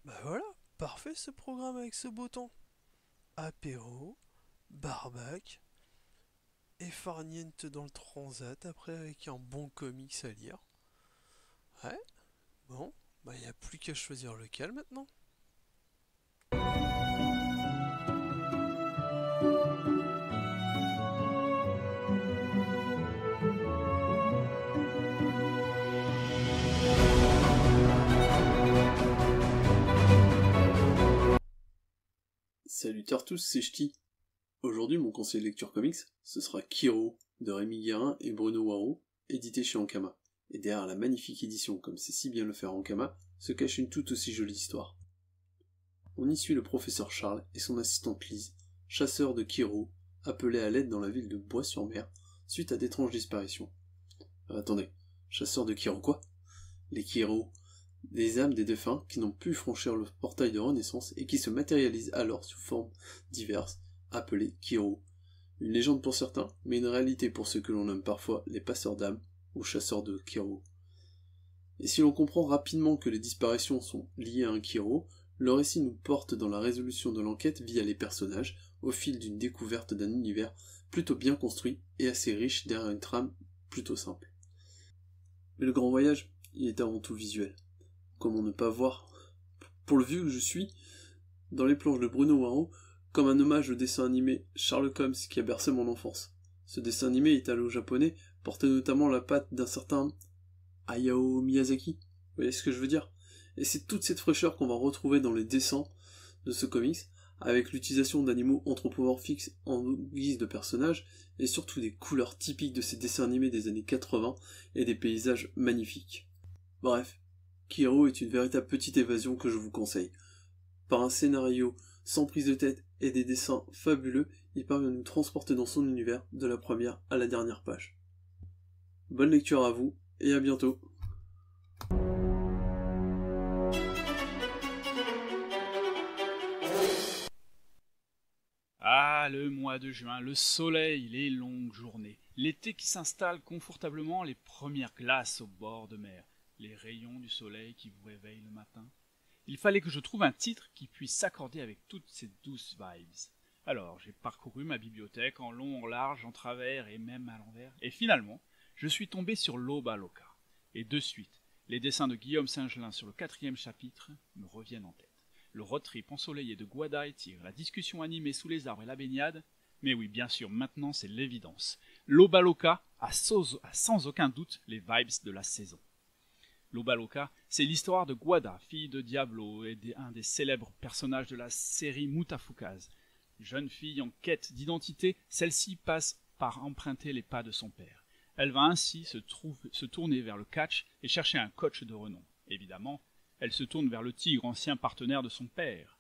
Bah voilà, parfait ce programme avec ce beau temps. Apéro, barbac, et farniente dans le transat après avec un bon comics à lire. Ouais, bon, bah y a plus qu'à choisir lequel maintenant. Salutaires tous, c'est Ch'ti. Aujourd'hui, mon conseil de lecture comics, ce sera Kiro, de Rémi Guérin et Bruno Waro, édité chez Ankama. Et derrière la magnifique édition, comme c'est si bien le faire Ankama, se cache une tout aussi jolie histoire. On y suit le professeur Charles et son assistante Lise, chasseurs de Kiro, appelés à l'aide dans la ville de Bois-sur-Mer, suite à d'étranges disparitions. Attendez, chasseurs de Kiro quoi? Les Kiro, des âmes des défunts qui n'ont pu franchir le portail de renaissance et qui se matérialisent alors sous formes diverses, appelées Kiro. Une légende pour certains, mais une réalité pour ceux que l'on nomme parfois les passeurs d'âmes ou chasseurs de Kiro. Et si l'on comprend rapidement que les disparitions sont liées à un Kiro, le récit nous porte dans la résolution de l'enquête via les personnages, au fil d'une découverte d'un univers plutôt bien construit et assez riche derrière une trame plutôt simple. Mais le grand voyage, il est avant tout visuel. Comment ne pas voir, pour le vieux que je suis, dans les planches de Bruno Waro, comme un hommage au dessin animé Sherlock Holmes qui a bercé mon enfance. Ce dessin animé italo-japonais portait notamment la patte d'un certain Hayao Miyazaki. Vous voyez ce que je veux dire? Et c'est toute cette fraîcheur qu'on va retrouver dans les dessins de ce comics, avec l'utilisation d'animaux anthropomorphiques en guise de personnages, et surtout des couleurs typiques de ces dessins animés des années 80 et des paysages magnifiques. Bref, Kiro est une véritable petite évasion que je vous conseille. Par un scénario sans prise de tête et des dessins fabuleux, il parvient à nous transporter dans son univers de la première à la dernière page. Bonne lecture à vous et à bientôt. Ah, le mois de juin, le soleil, les longues journées, l'été qui s'installe confortablement, les premières glaces au bord de mer, les rayons du soleil qui vous réveillent le matin. Il fallait que je trouve un titre qui puisse s'accorder avec toutes ces douces vibes. Alors, j'ai parcouru ma bibliothèque en long, en large, en travers et même à l'envers, et finalement, je suis tombé sur Loba Loca. Et de suite, les dessins de Guillaume Singelin sur le 4e chapitre me reviennent en tête. Le road trip ensoleillé de Guada et Tigre, la discussion animée sous les arbres et la baignade. Mais oui, bien sûr, maintenant c'est l'évidence. Loba Loca a sans aucun doute les vibes de la saison. Loba Loca, c'est l'histoire de Guada, fille de Diablo et un des célèbres personnages de la série Mutafukaz. Jeune fille en quête d'identité, celle-ci passe par emprunter les pas de son père. Elle va ainsi se tourner vers le catch et chercher un coach de renom. Évidemment, elle se tourne vers le tigre, ancien partenaire de son père.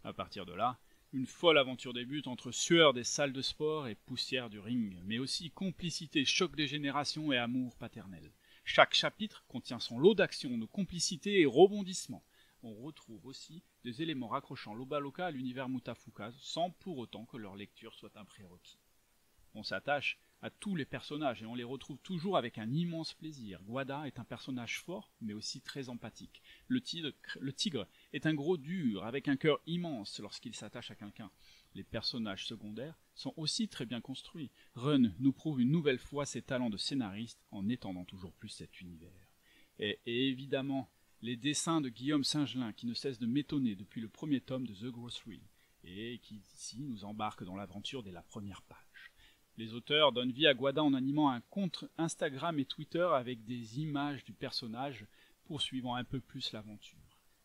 À partir de là, une folle aventure débute entre sueur des salles de sport et poussière du ring, mais aussi complicité, choc des générations et amour paternel. Chaque chapitre contient son lot d'actions, de complicité et rebondissements. On retrouve aussi des éléments raccrochant Loba Loca à l'univers Mutafukaz, sans pour autant que leur lecture soit un prérequis. On s'attache à tous les personnages et on les retrouve toujours avec un immense plaisir. Guada est un personnage fort, mais aussi très empathique. Le tigre est un gros dur, avec un cœur immense lorsqu'il s'attache à quelqu'un. Les personnages secondaires sont aussi très bien construits. Run nous prouve une nouvelle fois ses talents de scénariste en étendant toujours plus cet univers. Et évidemment, les dessins de Guillaume Singelin qui ne cessent de m'étonner depuis le premier tome de The Grocery, et qui ici nous embarquent dans l'aventure dès la première page. Les auteurs donnent vie à Guada en animant un compte Instagram et Twitter avec des images du personnage poursuivant un peu plus l'aventure.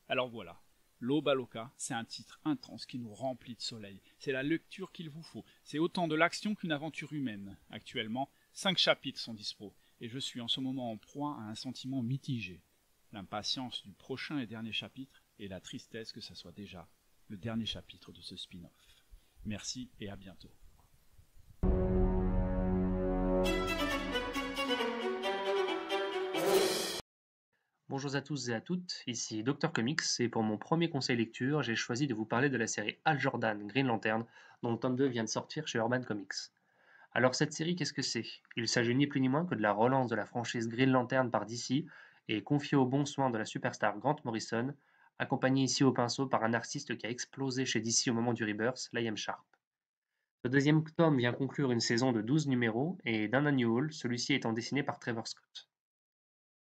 Alors voilà, Loba Loca, c'est un titre intense qui nous remplit de soleil. C'est la lecture qu'il vous faut. C'est autant de l'action qu'une aventure humaine. Actuellement, 5 chapitres sont dispo, et je suis en ce moment en proie à un sentiment mitigé. L'impatience du prochain et dernier chapitre, et la tristesse que ça soit déjà le dernier chapitre de ce spin-off. Merci et à bientôt. Bonjour à tous et à toutes, ici Dr Comics et pour mon premier conseil lecture, j'ai choisi de vous parler de la série Hal Jordan Green Lantern dont le tome 2 vient de sortir chez Urban Comics. Alors cette série, qu'est-ce que c'est? Il s'agit ni plus ni moins que de la relance de la franchise Green Lantern par DC et confiée aux bons soins de la superstar Grant Morrison accompagné ici au pinceau par un artiste qui a explosé chez DC au moment du Rebirth, Liam Sharp. Ce deuxième tome vient conclure une saison de 12 numéros et d'un annual, celui-ci étant dessiné par Trevor Scott.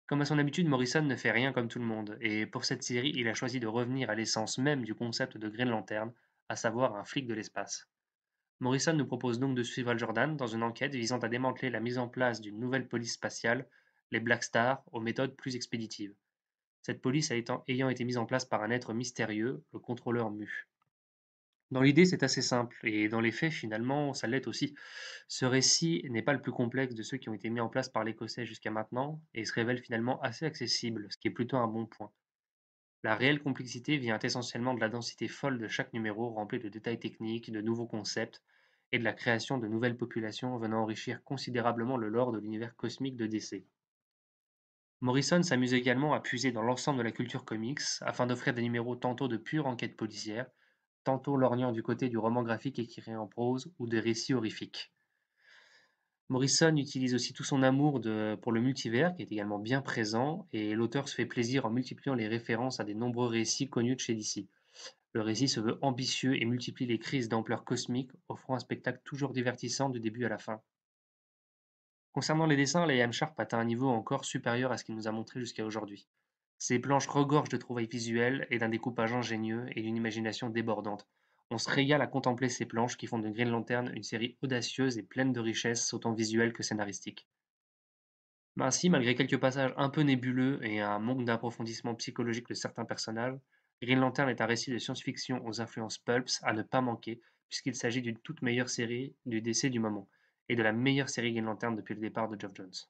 Comme à son habitude, Morrison ne fait rien comme tout le monde, et pour cette série, il a choisi de revenir à l'essence même du concept de Green Lantern, à savoir un flic de l'espace. Morrison nous propose donc de suivre Hal Jordan dans une enquête visant à démanteler la mise en place d'une nouvelle police spatiale, les Black Stars, aux méthodes plus expéditives. Cette police ayant été mise en place par un être mystérieux, le contrôleur Mu. Dans l'idée, c'est assez simple, et dans les faits, finalement, ça l'est aussi. Ce récit n'est pas le plus complexe de ceux qui ont été mis en place par l'Écossais jusqu'à maintenant, et se révèle finalement assez accessible, ce qui est plutôt un bon point. La réelle complexité vient essentiellement de la densité folle de chaque numéro, rempli de détails techniques, de nouveaux concepts, et de la création de nouvelles populations venant enrichir considérablement le lore de l'univers cosmique de DC. Morrison s'amuse également à puiser dans l'ensemble de la culture comics, afin d'offrir des numéros tantôt de pure enquête policière, tantôt lorgnant du côté du roman graphique écrit en prose ou des récits horrifiques. Morrison utilise aussi tout son amour pour le multivers, qui est également bien présent, et l'auteur se fait plaisir en multipliant les références à des nombreux récits connus de chez DC. Le récit se veut ambitieux et multiplie les crises d'ampleur cosmique, offrant un spectacle toujours divertissant du début à la fin. Concernant les dessins, Liam Sharp atteint un niveau encore supérieur à ce qu'il nous a montré jusqu'à aujourd'hui. Ses planches regorgent de trouvailles visuelles et d'un découpage ingénieux et d'une imagination débordante. On se régale à contempler ces planches qui font de Green Lantern une série audacieuse et pleine de richesses, autant visuelle que scénaristique. Ainsi, malgré quelques passages un peu nébuleux et un manque d'approfondissement psychologique de certains personnages, Green Lantern est un récit de science-fiction aux influences pulps à ne pas manquer, puisqu'il s'agit d'une toute meilleure série du DC du moment, et de la meilleure série Green Lantern depuis le départ de Geoff Johns.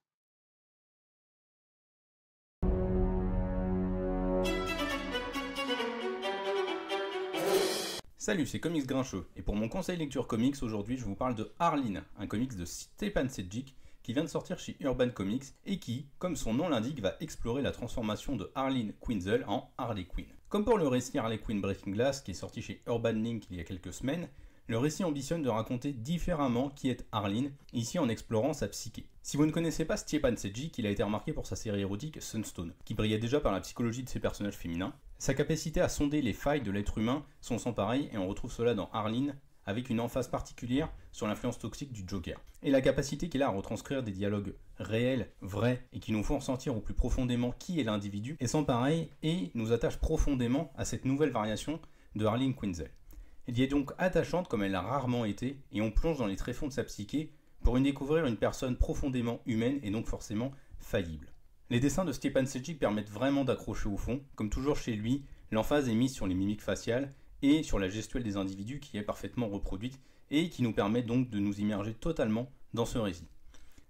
Salut, c'est Comics Grincheux, et pour mon conseil lecture comics, aujourd'hui je vous parle de Arline, un comics de Stepan Sejic qui vient de sortir chez Urban Comics et qui, comme son nom l'indique, va explorer la transformation de Arline Quinzel en Harley Quinn. Comme pour le récit Harley Quinn Breaking Glass qui est sorti chez Urban Link il y a quelques semaines, le récit ambitionne de raconter différemment qui est Arline, ici en explorant sa psyché. Si vous ne connaissez pas Stepan Sejic, il a été remarqué pour sa série érotique Sunstone, qui brillait déjà par la psychologie de ses personnages féminins. Sa capacité à sonder les failles de l'être humain sont sans pareil, et on retrouve cela dans Arline, avec une emphase particulière sur l'influence toxique du Joker. Et la capacité qu'il a à retranscrire des dialogues réels, vrais, et qui nous font ressentir au plus profondément qui est l'individu, est sans pareil, et nous attache profondément à cette nouvelle variation de Harley Quinzel. Elle y est donc attachante comme elle l'a rarement été, et on plonge dans les tréfonds de sa psyché pour y découvrir une personne profondément humaine et donc forcément faillible. Les dessins de Stepan Sejic permettent vraiment d'accrocher au fond. Comme toujours chez lui, l'emphase est mise sur les mimiques faciales et sur la gestuelle des individus qui est parfaitement reproduite et qui nous permet donc de nous immerger totalement dans ce récit.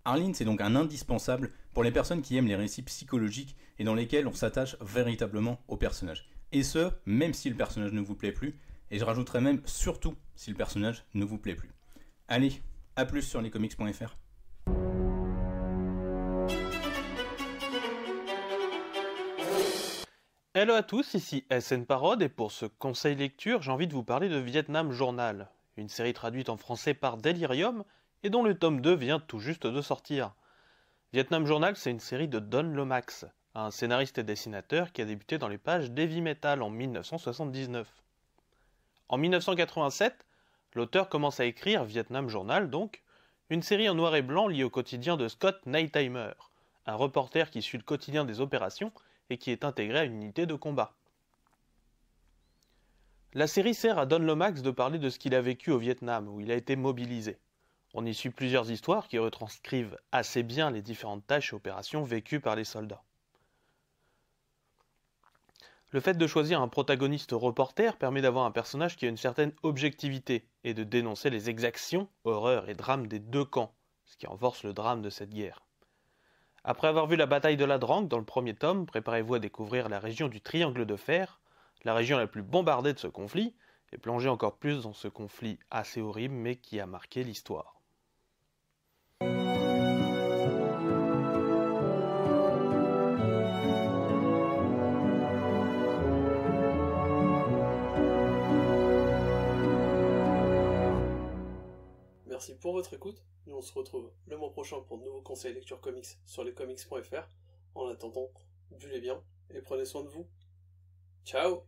Arline, c'est donc un indispensable pour les personnes qui aiment les récits psychologiques et dans lesquels on s'attache véritablement au personnage. Et ce, même si le personnage ne vous plaît plus, et je rajouterais même surtout si le personnage ne vous plaît plus. Allez, à plus sur lescomics.fr. Hello à tous, ici SN Parod et pour ce conseil lecture, j'ai envie de vous parler de Vietnam Journal, une série traduite en français par Delirium et dont le tome 2 vient tout juste de sortir. Vietnam Journal, c'est une série de Don Lomax, un scénariste et dessinateur qui a débuté dans les pages d'Heavy Metal en 1979. En 1987, l'auteur commence à écrire Vietnam Journal donc, une série en noir et blanc liée au quotidien de Scott Nightheimer, un reporter qui suit le quotidien des opérations et qui est intégré à une unité de combat. La série sert à Don Lomax de parler de ce qu'il a vécu au Vietnam, où il a été mobilisé. On y suit plusieurs histoires qui retranscrivent assez bien les différentes tâches et opérations vécues par les soldats. Le fait de choisir un protagoniste reporter permet d'avoir un personnage qui a une certaine objectivité et de dénoncer les exactions, horreurs et drames des deux camps, ce qui renforce le drame de cette guerre. Après avoir vu la bataille de la Drangue dans le premier tome, préparez-vous à découvrir la région du Triangle de Fer, la région la plus bombardée de ce conflit, et plonger encore plus dans ce conflit assez horrible mais qui a marqué l'histoire. Merci pour votre écoute, nous on se retrouve le mois prochain pour de nouveaux conseils lecture comics sur lescomics.fr. En attendant, buvez bien et prenez soin de vous. Ciao!